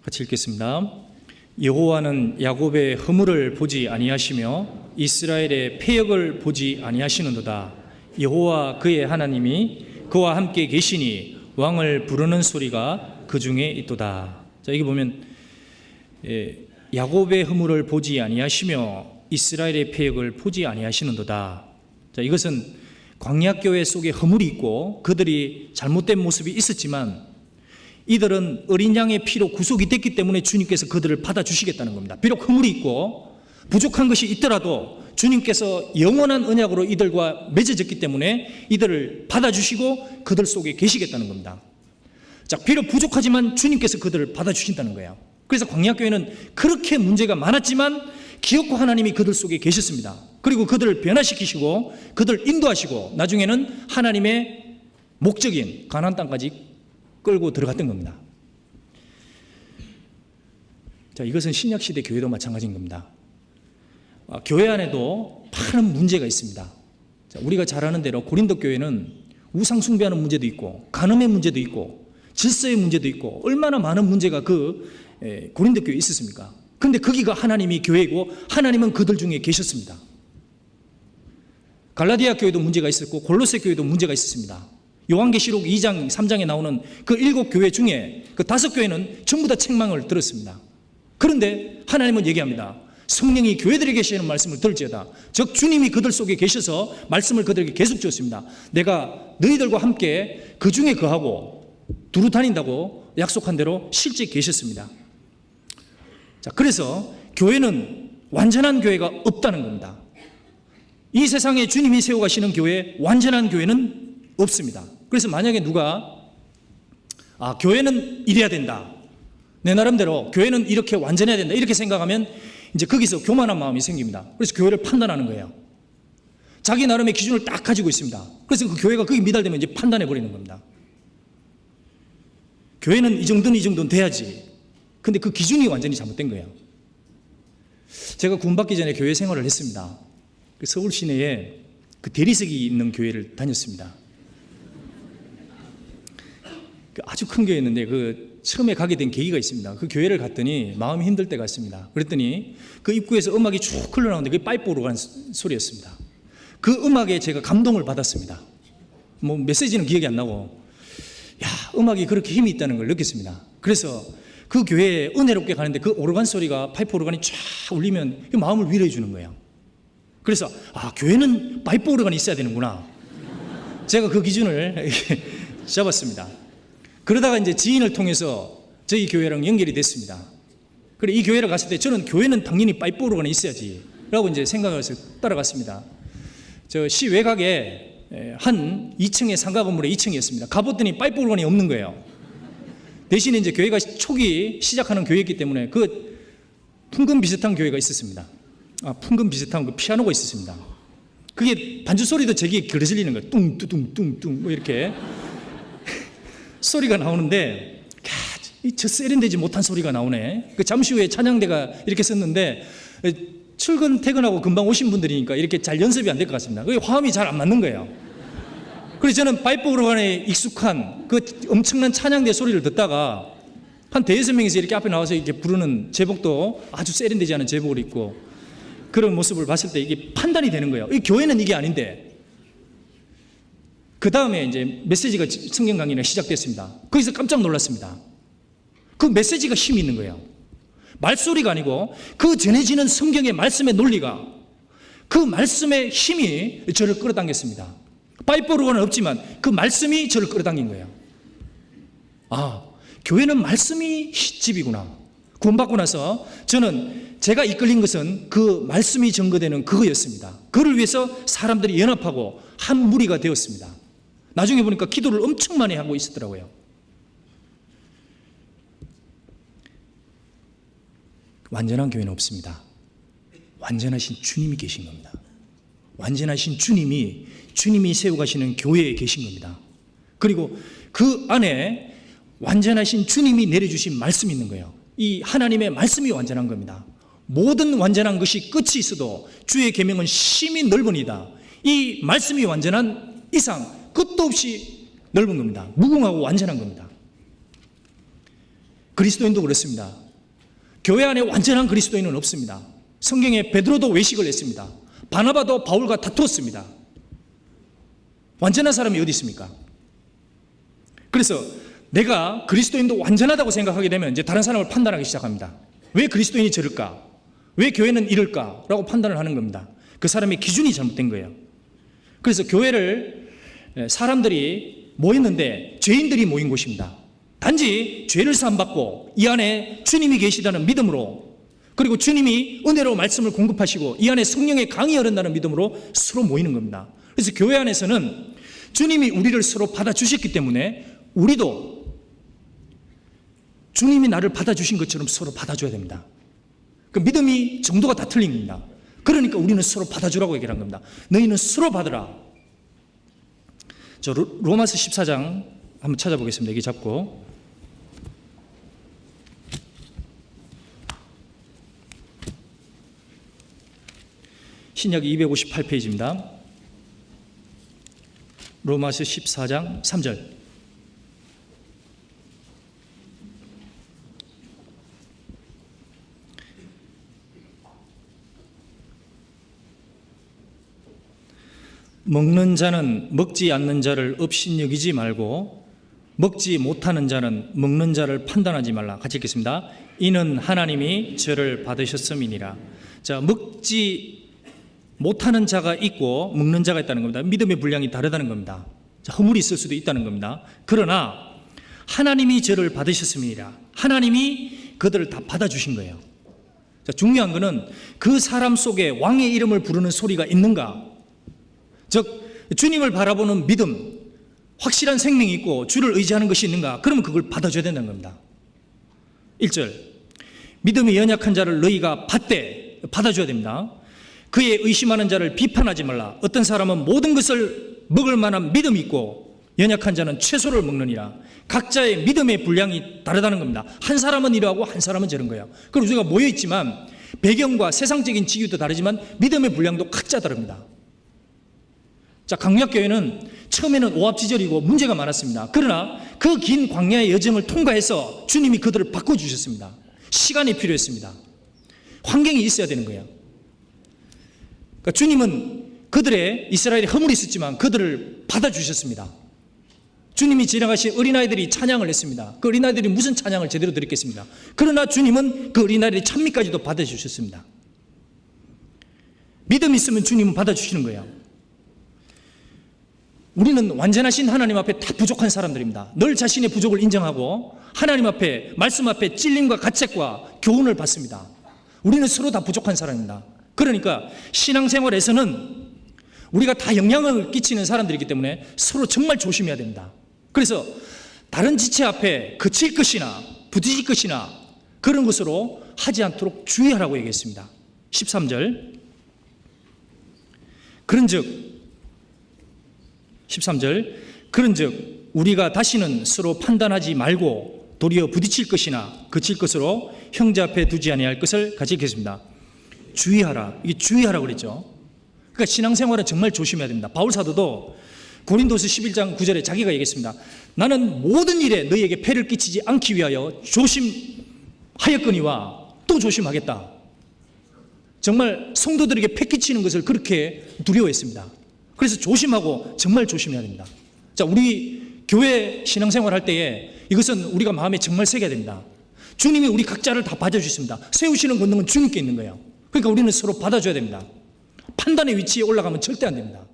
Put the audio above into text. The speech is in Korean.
같이 읽겠습니다. 여호와는 야곱의 허물을 보지 아니하시며 이스라엘의 패역을 보지 아니하시는도다. 여호와 그의 하나님이 그와 함께 계시니 왕을 부르는 소리가 그 중에 있도다. 자, 여기 보면 야곱의 허물을 보지 아니하시며 이스라엘의 패역을 보지 아니하시는도다. 자, 이것은 광야교회 속에 허물이 있고 그들이 잘못된 모습이 있었지만 이들은 어린 양의 피로 구속이 됐기 때문에 주님께서 그들을 받아주시겠다는 겁니다. 비록 허물이 있고 부족한 것이 있더라도 주님께서 영원한 언약으로 이들과 맺어졌기 때문에 이들을 받아주시고 그들 속에 계시겠다는 겁니다. 자, 비록 부족하지만 주님께서 그들을 받아주신다는 거예요. 그래서 광야교회는 그렇게 문제가 많았지만 기어코 하나님이 그들 속에 계셨습니다. 그리고 그들을 변화시키시고 그들을 인도하시고 나중에는 하나님의 목적인 가나안 땅까지 끌고 들어갔던 겁니다. 자, 이것은 신약시대 교회도 마찬가지인 겁니다. 교회 안에도 많은 문제가 있습니다. 자, 우리가 잘 아는 대로 고린도 교회는 우상 숭배하는 문제도 있고 간음의 문제도 있고 질서의 문제도 있고 얼마나 많은 문제가 고린도 교회에 있었습니까? 그런데 거기가 하나님이 교회이고 하나님은 그들 중에 계셨습니다. 갈라디아 교회도 문제가 있었고 골로새 교회도 문제가 있었습니다. 요한계시록 2장 3장에 나오는 그 7교회 중에 그 5교회는 전부 다 책망을 들었습니다. 그런데 하나님은 얘기합니다. 성령이 교회들에게 계시는 말씀을 들을지어다. 즉 주님이 그들 속에 계셔서 말씀을 그들에게 계속 주었습니다. 내가 너희들과 함께 그 중에 거하고 두루 다닌다고 약속한 대로 실제 계셨습니다. 자, 그래서 교회는 완전한 교회가 없다는 겁니다. 이 세상에 주님이 세워가시는 교회, 완전한 교회는 없습니다. 그래서 만약에 누가 교회는 이래야 된다, 내 나름대로 교회는 이렇게 완전해야 된다 이렇게 생각하면 이제 거기서 교만한 마음이 생깁니다. 그래서 교회를 판단하는 거예요. 자기 나름의 기준을 딱 가지고 있습니다. 그래서 그 교회가 거기 미달되면 이제 판단해 버리는 겁니다. 교회는 이 정도는 돼야지. 근데 그 기준이 완전히 잘못된 거예요. 제가 구원받기 전에 교회 생활을 했습니다. 서울 시내에 그 대리석이 있는 교회를 다녔습니다. 아주 큰 교회였는데 처음에 가게 된 계기가 있습니다. 그 교회를 갔더니 마음이 힘들 때가 있습니다. 그랬더니 그 입구에서 음악이 쭉 흘러나오는데 그게 파이프 오르간 소리였습니다. 그 음악에 제가 감동을 받았습니다. 메시지는 기억이 안 나고 음악이 그렇게 힘이 있다는 걸 느꼈습니다. 그래서 그 교회에 은혜롭게 가는데 그 오르간 소리가 파이프 오르간이 쫙 울리면 마음을 위로해 주는 거예요. 그래서 교회는 파이프 오르간이 있어야 되는구나. 제가 그 기준을 잡았습니다. 그러다가 이제 지인을 통해서 저희 교회랑 연결이 됐습니다. 그래, 이 교회를 갔을 때 저는 교회는 당연히 파이프 오르간이 있어야지 라고 이제 생각을 해서 따라갔습니다. 저 시 외곽에 한 2층의 상가 건물의 2층이었습니다. 가봤더니 파이프 오르간이 없는 거예요. 대신에 이제 교회가 초기 시작하는 교회였기 때문에 그 풍금 비슷한 교회가 있었습니다. 풍금 비슷한 그 피아노가 있었습니다. 그게 반주 소리도 제게 거슬리는 거예요. 뚱뚱뚱뚱 이렇게 소리가 나오는데 저 세련되지 못한 소리가 나오네. 잠시 후에 찬양대가 이렇게 썼는데 퇴근하고 금방 오신 분들이니까 이렇게 잘 연습이 안 될 것 같습니다. 그게 화음이 잘 안 맞는 거예요. 그래서 저는 파이프 오르간에 익숙한 그 엄청난 찬양대 소리를 듣다가 한 5-6명이서 이렇게 앞에 나와서 이렇게 부르는 제복도 아주 세련되지 않은 제복을 입고 그런 모습을 봤을 때 이게 판단이 되는 거예요. 이 교회는 이게 아닌데. 그 다음에 이제 메시지가 성경 강의가 시작됐습니다. 거기서 깜짝 놀랐습니다. 그 메시지가 힘이 있는 거예요. 말소리가 아니고 그 전해지는 성경의 말씀의 논리가, 그 말씀의 힘이 저를 끌어당겼습니다. 파이프 오르간은 없지만 그 말씀이 저를 끌어당긴 거예요. 교회는 말씀이 집이구나. 구원받고 나서 저는 제가 이끌린 것은 그 말씀이 증거되는 그거였습니다. 그를 위해서 사람들이 연합하고 한 무리가 되었습니다. 나중에 보니까 기도를 엄청 많이 하고 있었더라고요. 완전한 교회는 없습니다. 완전하신 주님이 계신 겁니다. 완전하신 주님이 세워가시는 교회에 계신 겁니다. 그리고 그 안에 완전하신 주님이 내려주신 말씀이 있는 거예요. 이 하나님의 말씀이 완전한 겁니다. 모든 완전한 것이 끝이 있어도 주의 계명은 심히 넓으니다. 이 말씀이 완전한 이상 끝도 없이 넓은 겁니다. 무궁하고 완전한 겁니다. 그리스도인도 그렇습니다. 교회 안에 완전한 그리스도인은 없습니다. 성경에 베드로도 외식을 했습니다. 바나바도 바울과 다투었습니다. 완전한 사람이 어디 있습니까? 그래서 내가 그리스도인도 완전하다고 생각하게 되면 이제 다른 사람을 판단하기 시작합니다. 왜 그리스도인이 저럴까? 왜 교회는 이럴까? 라고 판단을 하는 겁니다. 그 사람의 기준이 잘못된 거예요. 그래서 교회를 사람들이 모였는데 죄인들이 모인 곳입니다. 단지 죄를 사함받고 이 안에 주님이 계시다는 믿음으로, 그리고 주님이 은혜로 말씀을 공급하시고 이 안에 성령의 강이 흐른다는 믿음으로 서로 모이는 겁니다. 그래서 교회 안에서는 주님이 우리를 서로 받아주셨기 때문에 우리도 주님이 나를 받아주신 것처럼 서로 받아줘야 됩니다. 그 믿음이 정도가 다 틀린 겁니다. 그러니까 우리는 서로 받아주라고 얘기를 한 겁니다. 너희는 서로 받으라. 저 로마서 14장 한번 찾아보겠습니다. 여기 잡고. 신약 258페이지입니다. 로마서 14장 3절. 먹는 자는 먹지 않는 자를 업신여기지 말고 먹지 못하는 자는 먹는 자를 판단하지 말라. 같이 읽겠습니다. 이는 하나님이 저를 받으셨음이니라. 자, 먹지 못하는 자가 있고 먹는 자가 있다는 겁니다. 믿음의 분량이 다르다는 겁니다. 자, 허물이 있을 수도 있다는 겁니다. 그러나 하나님이 저를 받으셨음이니라. 하나님이 그들을 다 받아주신 거예요. 자, 중요한 거는 그 사람 속에 왕의 이름을 부르는 소리가 있는가, 즉 주님을 바라보는 믿음, 확실한 생명이 있고 주를 의지하는 것이 있는가, 그러면 그걸 받아줘야 된다는 겁니다. 1절, 믿음이 연약한 자를 너희가 받아줘야 됩니다. 그의 의심하는 자를 비판하지 말라. 어떤 사람은 모든 것을 먹을 만한 믿음이 있고 연약한 자는 채소를 먹느니라. 각자의 믿음의 분량이 다르다는 겁니다. 한 사람은 이러하고 한 사람은 저런 거예요. 그리고 우리가 모여있지만 배경과 세상적인 직위도 다르지만 믿음의 분량도 각자 다릅니다. 자, 강약교회는 처음에는 오합지졸이고 문제가 많았습니다. 그러나 그 긴 광야의 여정을 통과해서 주님이 그들을 바꿔주셨습니다. 시간이 필요했습니다. 환경이 있어야 되는 거예요. 그러니까 주님은 그들의 이스라엘에 허물이 있었지만 그들을 받아주셨습니다. 주님이 지나가신 어린아이들이 찬양을 했습니다. 그 어린아이들이 무슨 찬양을 제대로 드렸겠습니다. 그러나 주님은 그 어린아이들의 찬미까지도 받아주셨습니다. 믿음이 있으면 주님은 받아주시는 거예요. 우리는 완전하신 하나님 앞에 다 부족한 사람들입니다. 늘 자신의 부족을 인정하고 하나님 앞에, 말씀 앞에 찔림과 가책과 교훈을 받습니다. 우리는 서로 다 부족한 사람입니다. 그러니까 신앙생활에서는 우리가 다 영향을 끼치는 사람들이기 때문에 서로 정말 조심해야 됩니다. 그래서 다른 지체 앞에 그칠 것이나 부딪힐 것이나 그런 것으로 하지 않도록 주의하라고 얘기했습니다. 13절, 그런즉 우리가 다시는 서로 판단하지 말고 도리어 부딪힐 것이나 그칠 것으로 형제 앞에 두지 아니할 것을 같이 읽겠습니다. 주의하라. 이게 주의하라고 그랬죠. 그러니까 신앙생활은 정말 조심해야 됩니다. 바울 사도도 고린도서 11장 9절에 자기가 얘기했습니다. 나는 모든 일에 너희에게 폐를 끼치지 않기 위하여 조심하였거니와 또 조심하겠다. 정말 성도들에게 폐 끼치는 것을 그렇게 두려워했습니다. 그래서 조심하고 정말 조심해야 됩니다. 자, 우리 교회 신앙생활 할 때에 이것은 우리가 마음에 정말 새겨야 됩니다. 주님이 우리 각자를 다 받아주십니다. 세우시는 권능은 주님께 있는 거예요. 그러니까 우리는 서로 받아줘야 됩니다. 판단의 위치에 올라가면 절대 안 됩니다.